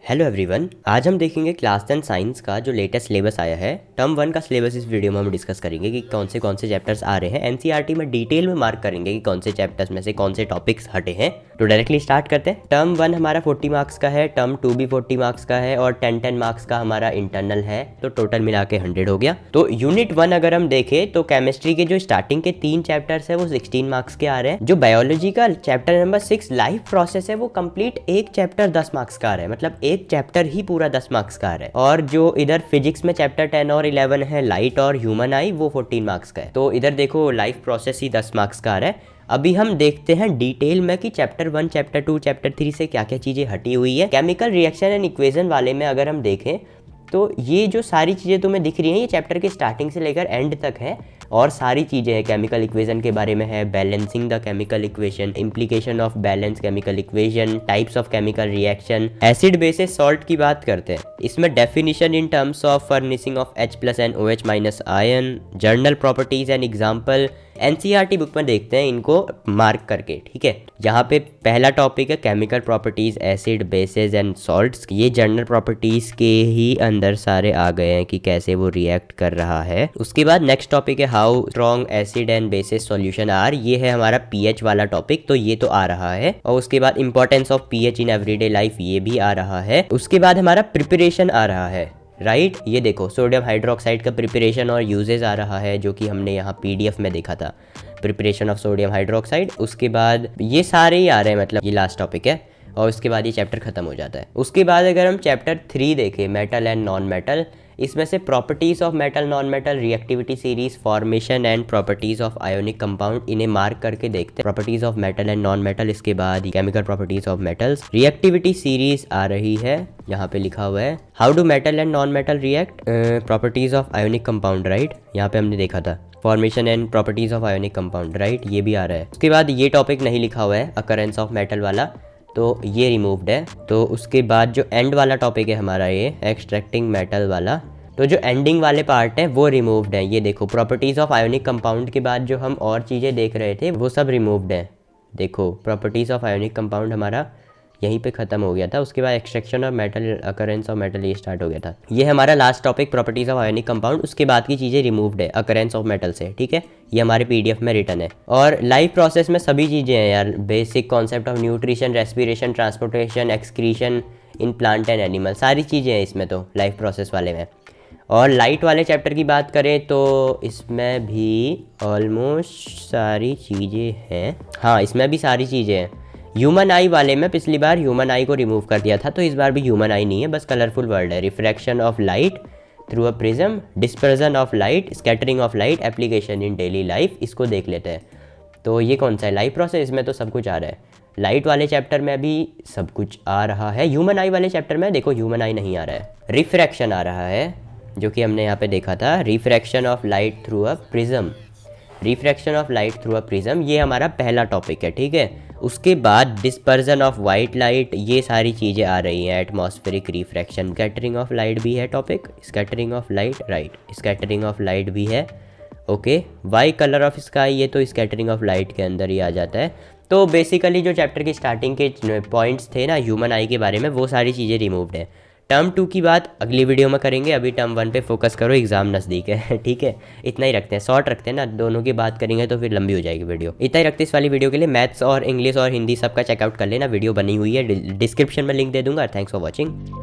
Hello everyone, आज हम देखेंगे क्लास 10 साइंस का जो लेटेस्ट सिलेबस आया है। टर्म 1 का सिलेबस इस वीडियो में हम डिस्कस करेंगे कि कौन से चैप्टर्स आ रहे हैं। एनसीईआरटी में डिटेल में मार्क करेंगे कि कौन से चैप्टर्स में से कौन से टॉपिक्स हटे हैं। तो डायरेक्टली स्टार्ट करते हैं। टर्म 1 हमारा 40 मार्क्स का है, टर्म 2 भी 40 मार्क्स का है और 10 मार्क्स का हमारा इंटरनल है, तो टोटल मिला के 100 हो गया। तो यूनिट 1 अगर हम देखें तो केमिस्ट्री के जो स्टार्टिंग के 3 चैप्टर्स है वो 16 मार्क्स के आ रहे हैं। जो बायोलॉजी का चैप्टर नंबर 6 लाइफ प्रोसेस है वो कंप्लीट एक चैप्टर 10 मार्क्स का आ रहा है, मतलब एक चैप्टर ही पूरा 10 मार्क्स का आ रहा है। और जो इधर फिजिक्स में चैप्टर 10 और 11 है लाइट और ह्यूमन आई, वो 14 मार्क्स का है। तो इधर देखो लाइफ प्रोसेस ही 10 मार्क्स का आ रहा है। अभी हम देखते हैं डिटेल में कि चैप्टर 1, चैप्टर 2, चैप्टर 3 से क्या क्या चीजें हटी हुई है। केमिकल रिएक्शन एंड इक्वेशन वाले में अगर हम देखें तो ये जो सारी चीज़ें तुम्हें दिख रही हैं ये चैप्टर के स्टार्टिंग से लेकर एंड तक है और सारी चीज़ें हैं। केमिकल इक्वेशन के बारे में है, balancing the chemical equation, implication of balance chemical equation, types of chemical reaction, acid basis salt की बात करते हैं। इसमें definition in terms of furnishing of H+ and OH- ion, journal properties and example. NCERT book में देखते हैं इनको mark करके, ठीक है। यहाँ पे पहला टॉपिक है chemical properties acid basis and salts. ये जर्नल प्रॉपर्टीज के ही अंदर सारे आ गए हैं कि कैसे वो रिएक्ट कर रहा है। उसके बाद नेक्स्ट टॉपिक है how strong acid and bases solution are. ये है हमारा पीएच वाला टॉपिक, तो ये तो आ रहा है। और उसके बाद importance of pH in everyday life, ये भी आ रहा है। उसके बाद हमारा प्रिपरेशन आ रहा है, राइट। ये देखो सोडियम हाइड्रोक्साइड का प्रिपरेशन और यूजेस आ रहा है, जो कि हमने यहाँ पीडीएफ में देखा था, प्रिपरेशन ऑफ सोडियम हाइड्रोक्साइड। उसके बाद ये सारे ही आ रहे हैं, मतलब ये लास्ट टॉपिक है और उसके बाद ये चैप्टर खत्म हो जाता है। उसके बाद अगर हम चैप्टर 3 देखें, मेटल एंड नॉन मेटल, इसमें से properties of metal non metal, reactivity series, formation and properties of ionic compound, इन्हें मार्क करके देखते हैं। Properties of metal and non metal, इसके बाद chemical properties of metals, reactivity series आ रही है, यहाँ पे लिखा हुआ है how do metal and non metal react, properties of ionic compound, right. यहाँ पे हमने देखा था formation and properties of ionic compound, right, ये भी आ रहा है। उसके बाद ये टॉपिक नहीं लिखा हुआ है अकरेंस ऑफ मेटल वाला, तो ये रिमूव्ड है। तो उसके बाद जो एंड वाला टॉपिक है हमारा ये एक्सट्रैक्टिंग मेटल वाला, तो जो एंडिंग वाले पार्ट है वो रिमूव्ड है। ये देखो प्रॉपर्टीज ऑफ आयोनिक कंपाउंड के बाद जो हम और चीज़ें देख रहे थे वो सब रिमूव्ड है। देखो प्रॉपर्टीज ऑफ आयोनिक कंपाउंड हमारा यहीं पे खत्म हो गया था। उसके बाद extraction of metal, occurrence of metal, ये स्टार्ट हो गया था। ये हमारा last topic properties of ionic compound. उसके बाद की चीज़ें रिमूव्ड है अकरेंस ऑफ मेटल से, ठीक है। ये हमारे पीडीएफ में रिटर्न है। और लाइफ प्रोसेस में सभी चीज़ें हैं यार, basic concept of nutrition, respiration, transportation, excretion in plant and animal, सारी चीज़ें हैं इसमें तो लाइफ प्रोसेस वाले में। और लाइट वाले चैप्टर की बात करें तो इसमें भी ऑलमोस्ट सारी चीज़ें हैं। हाँ, इसमें भी सारी चीज़ें हैं। ह्यूमन आई वाले में पिछली बार ह्यूमन आई को रिमूव कर दिया था, तो इस बार भी ह्यूमन आई नहीं है, बस कलरफुल वर्ड है। Refraction of light through a prism, dispersion of light, scattering of light, application in daily life, इसको देख लेते हैं। तो ये कौन सा है लाइफ प्रोसेस, इसमें तो सब कुछ आ रहा है। लाइट वाले चैप्टर में भी सब कुछ आ रहा है। ह्यूमन आई वाले चैप्टर में देखो ह्यूमन आई नहीं आ रहा है, रिफ्रैक्शन आ रहा है, जो कि हमने यहाँ पे देखा था। Refraction of light through a prism, refraction of light through a prism, ये हमारा पहला टॉपिक है, ठीक है। उसके बाद डिस्पर्जन ऑफ वाइट लाइट, ये सारी चीज़ें आ रही हैं। Atmospheric refraction, scattering of light भी है topic, scattering of light, right, scattering of light भी है, okay. Why colour of sky, ये तो स्कैटरिंग ऑफ लाइट के अंदर ही आ जाता है। तो बेसिकली जो चैप्टर की स्टार्टिंग के पॉइंट्स थे ना ह्यूमन आई के बारे में, वो सारी चीज़ें रिमूव्ड है। टर्म 2 की बात अगली वीडियो में करेंगे, अभी टर्म 1 पे फोकस करो, एग्जाम नज़दीक है, ठीक है। इतना ही रखते हैं, शॉर्ट रखते हैं ना, दोनों की बात करेंगे तो फिर लंबी हो जाएगी वीडियो। इतना ही रखते हैं इस वाली वीडियो के लिए। मैथ्स और इंग्लिश और हिंदी सबका चेकआउट कर लेना, वीडियो बनी हुई है, डिस्क्रिप्शन में लिंक दे दूंगा। Thanks for watching.